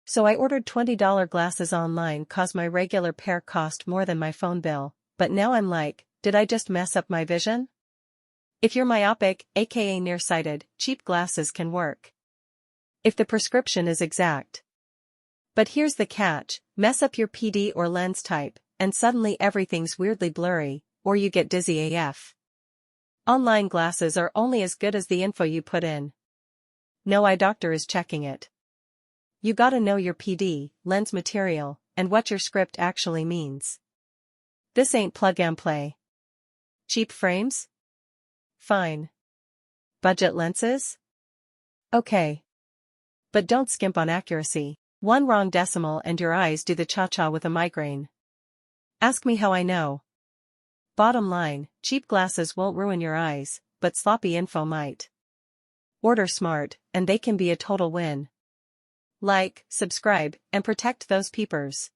So I ordered $20 glasses online 'cause my regular pair cost more than my phone bill, but now I'm like, did I just mess up my vision? If you're myopic, aka nearsighted, cheap glasses can work. If the prescription is exact. But here's the catch, mess up your PD or lens type, and suddenly everything's weirdly blurry, or you get dizzy AF. Online glasses are only as good as the info you put in. No eye doctor is checking it. You gotta know your PD, lens material, and what your script actually means. This ain't plug and play. Cheap frames? Fine. Budget lenses? Okay. But don't skimp on accuracy. One wrong decimal and your eyes do the cha-cha with a migraine. Ask me how I know. Bottom line, cheap glasses won't ruin your eyes, but sloppy info might. Order smart, and they can be a total win. Like, subscribe, and protect those peepers.